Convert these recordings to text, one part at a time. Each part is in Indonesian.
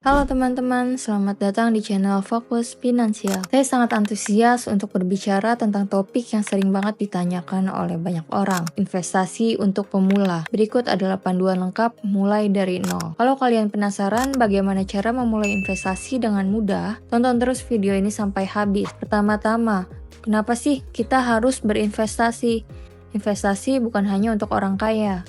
Halo teman-teman, selamat datang di channel Fokus Finansial. Saya sangat antusias untuk berbicara tentang topik yang sering banget ditanyakan oleh banyak orang, investasi untuk pemula. Berikut adalah panduan lengkap mulai dari nol. Kalau kalian penasaran bagaimana cara memulai investasi dengan mudah, tonton terus video ini sampai habis. Pertama-tama, kenapa sih kita harus berinvestasi? Investasi bukan hanya untuk orang kaya.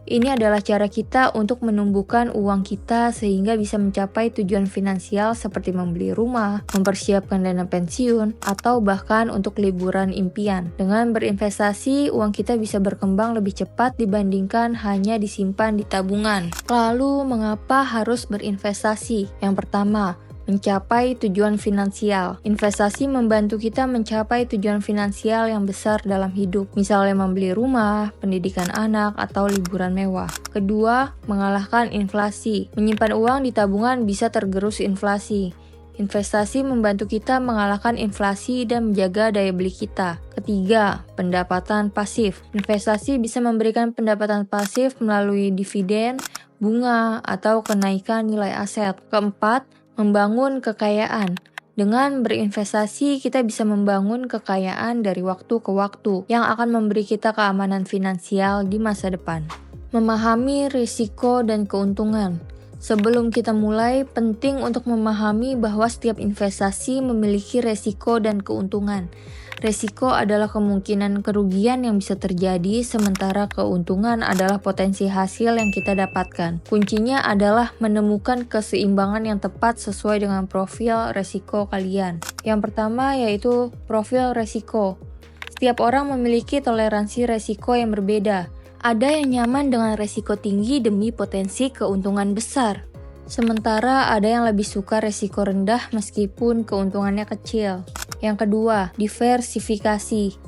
Ini adalah cara kita untuk menumbuhkan uang kita sehingga bisa mencapai tujuan finansial seperti membeli rumah, mempersiapkan dana pensiun, atau bahkan untuk liburan impian. Dengan berinvestasi, uang kita bisa berkembang lebih cepat dibandingkan hanya disimpan di tabungan. Lalu, mengapa harus berinvestasi? Yang pertama, mencapai tujuan finansial. Investasi membantu kita mencapai tujuan finansial yang besar dalam hidup, misalnya membeli rumah, pendidikan anak, atau liburan mewah. Kedua, mengalahkan inflasi. Menyimpan uang di tabungan bisa tergerus inflasi. Investasi membantu kita mengalahkan inflasi dan menjaga daya beli kita. Ketiga, pendapatan pasif. Investasi bisa memberikan pendapatan pasif melalui dividen, bunga, atau kenaikan nilai aset. Keempat, membangun kekayaan. Dengan berinvestasi, kita bisa membangun kekayaan dari waktu ke waktu yang akan memberi kita keamanan finansial di masa depan. Memahami risiko dan keuntungan. Sebelum kita mulai, penting untuk memahami bahwa setiap investasi memiliki risiko dan keuntungan. Risiko adalah kemungkinan kerugian yang bisa terjadi, sementara keuntungan adalah potensi hasil yang kita dapatkan. Kuncinya adalah menemukan keseimbangan yang tepat sesuai dengan profil risiko kalian. Yang pertama yaitu profil risiko. Setiap orang memiliki toleransi risiko yang berbeda. Ada yang nyaman dengan risiko tinggi demi potensi keuntungan besar. Sementara ada yang lebih suka risiko rendah meskipun keuntungannya kecil. Yang kedua, diversifikasi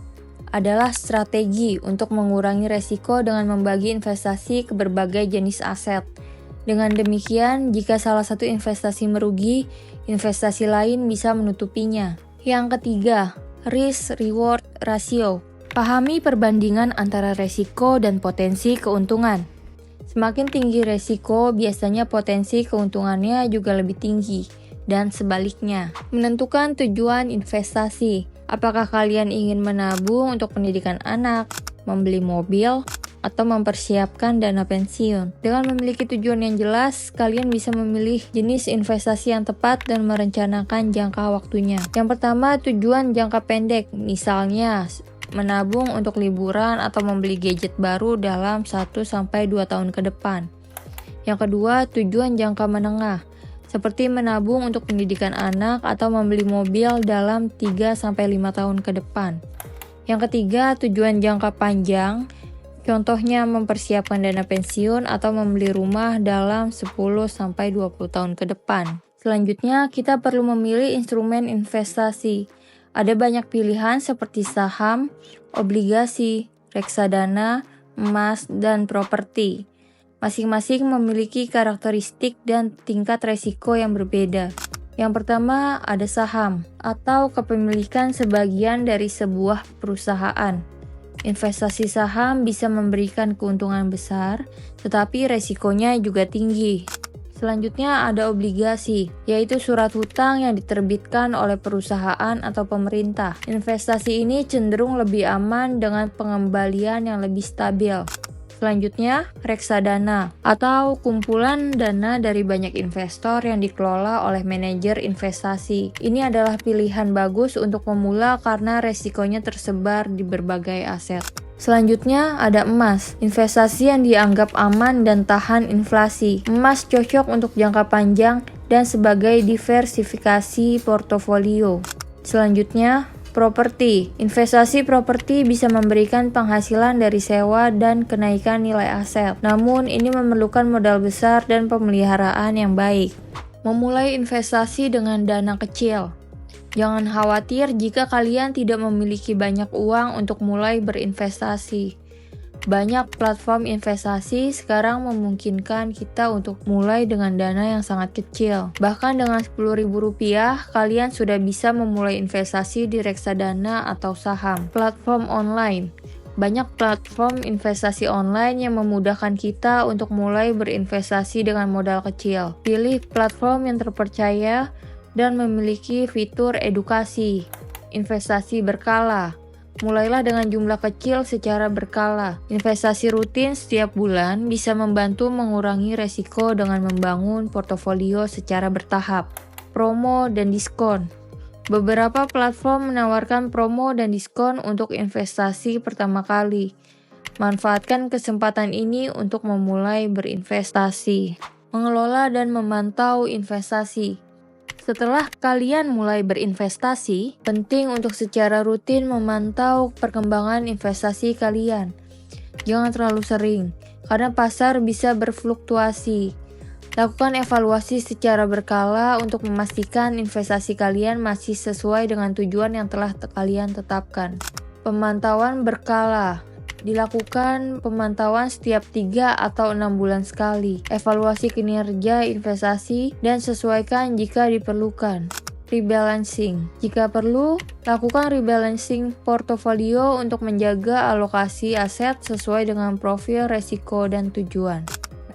adalah strategi untuk mengurangi risiko dengan membagi investasi ke berbagai jenis aset. Dengan demikian, jika salah satu investasi merugi, investasi lain bisa menutupinya. Yang ketiga, risk-reward ratio. Pahami perbandingan antara risiko dan potensi keuntungan. Semakin tinggi risiko, biasanya potensi keuntungannya juga lebih tinggi, dan sebaliknya. Menentukan tujuan investasi. Apakah kalian ingin menabung untuk pendidikan anak, membeli mobil, atau mempersiapkan dana pensiun? Dengan memiliki tujuan yang jelas, kalian bisa memilih jenis investasi yang tepat dan merencanakan jangka waktunya. Yang pertama, tujuan jangka pendek. Misalnya, menabung untuk liburan atau membeli gadget baru dalam 1-2 tahun ke depan. Yang kedua, tujuan jangka menengah, seperti menabung untuk pendidikan anak atau membeli mobil dalam 3-5 tahun ke depan. Yang ketiga, tujuan jangka panjang, contohnya mempersiapkan dana pensiun atau membeli rumah dalam 10-20 tahun ke depan. Selanjutnya, kita perlu memilih instrumen investasi. Ada banyak pilihan seperti saham, obligasi, reksadana, emas, dan properti. Masing-masing memiliki karakteristik dan tingkat risiko yang berbeda. Yang pertama ada saham atau kepemilikan sebagian dari sebuah perusahaan. Investasi saham bisa memberikan keuntungan besar, tetapi risikonya juga tinggi. Selanjutnya ada obligasi, yaitu surat hutang yang diterbitkan oleh perusahaan atau pemerintah. Investasi ini cenderung lebih aman dengan pengembalian yang lebih stabil. Selanjutnya, reksadana atau kumpulan dana dari banyak investor yang dikelola oleh manajer investasi. Ini adalah pilihan bagus untuk pemula karena resikonya tersebar di berbagai aset. Selanjutnya ada emas, investasi yang dianggap aman dan tahan inflasi. Emas cocok untuk jangka panjang dan sebagai diversifikasi portofolio. Selanjutnya, properti. Investasi properti bisa memberikan penghasilan dari sewa dan kenaikan nilai aset. Namun, ini memerlukan modal besar dan pemeliharaan yang baik. Memulai investasi dengan dana kecil. Jangan khawatir jika kalian tidak memiliki banyak uang untuk mulai berinvestasi. Banyak platform investasi sekarang memungkinkan kita untuk mulai dengan dana yang sangat kecil. Bahkan dengan Rp10.000, kalian sudah bisa memulai investasi di reksadana atau saham. Platform online Banyak platform investasi online yang memudahkan kita untuk mulai berinvestasi dengan modal kecil. Pilih platform yang terpercaya dan memiliki fitur edukasi. Investasi berkala. Mulailah dengan jumlah kecil secara berkala. Investasi rutin setiap bulan bisa membantu mengurangi resiko dengan membangun portofolio secara bertahap. Promo dan diskon. Beberapa platform menawarkan promo dan diskon untuk investasi pertama kali. Manfaatkan kesempatan ini untuk memulai berinvestasi. Mengelola dan memantau investasi. Setelah kalian mulai berinvestasi, penting untuk secara rutin memantau perkembangan investasi kalian. Jangan terlalu sering, karena pasar bisa berfluktuasi. Lakukan evaluasi secara berkala untuk memastikan investasi kalian masih sesuai dengan tujuan yang telah kalian tetapkan. Pemantauan berkala. Dilakukan pemantauan setiap 3 atau 6 bulan sekali. Evaluasi kinerja investasi dan sesuaikan jika diperlukan. Rebalancing. Jika perlu, lakukan rebalancing portofolio untuk menjaga alokasi aset sesuai dengan profil resiko dan tujuan.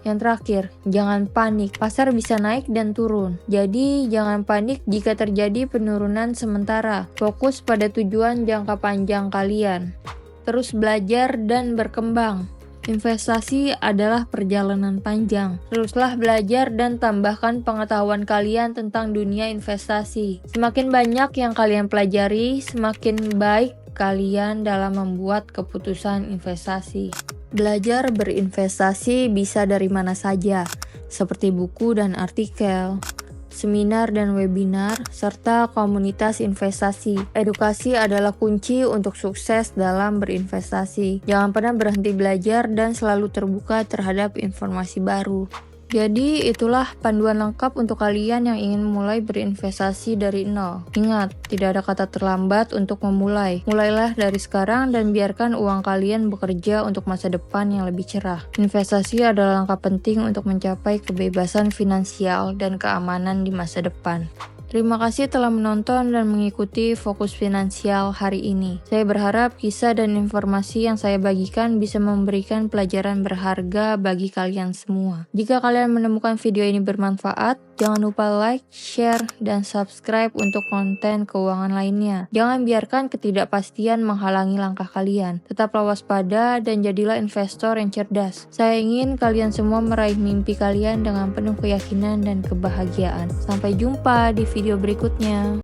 Yang terakhir, jangan panik. Pasar bisa naik dan turun. Jadi, jangan panik jika terjadi penurunan sementara. Fokus pada tujuan jangka panjang kalian. Terus belajar dan berkembang. Investasi adalah perjalanan panjang. Teruslah belajar dan tambahkan pengetahuan kalian tentang dunia investasi. Semakin banyak yang kalian pelajari, semakin baik kalian dalam membuat keputusan investasi. Belajar berinvestasi bisa dari mana saja, seperti buku dan artikel, seminar dan webinar, serta komunitas investasi. Edukasi adalah kunci untuk sukses dalam berinvestasi. Jangan pernah berhenti belajar dan selalu terbuka terhadap informasi baru. Jadi itulah panduan lengkap untuk kalian yang ingin mulai berinvestasi dari nol. Ingat, tidak ada kata terlambat untuk memulai. Mulailah dari sekarang dan biarkan uang kalian bekerja untuk masa depan yang lebih cerah. Investasi adalah langkah penting untuk mencapai kebebasan finansial dan keamanan di masa depan. Terima kasih telah menonton dan mengikuti Fokus Finansial hari ini. Saya berharap kisah dan informasi yang saya bagikan bisa memberikan pelajaran berharga bagi kalian semua. Jika kalian menemukan video ini bermanfaat, jangan lupa like, share, dan subscribe untuk konten keuangan lainnya. Jangan biarkan ketidakpastian menghalangi langkah kalian. Tetaplah waspada dan jadilah investor yang cerdas. Saya ingin kalian semua meraih mimpi kalian dengan penuh keyakinan dan kebahagiaan. Sampai jumpa di video berikutnya.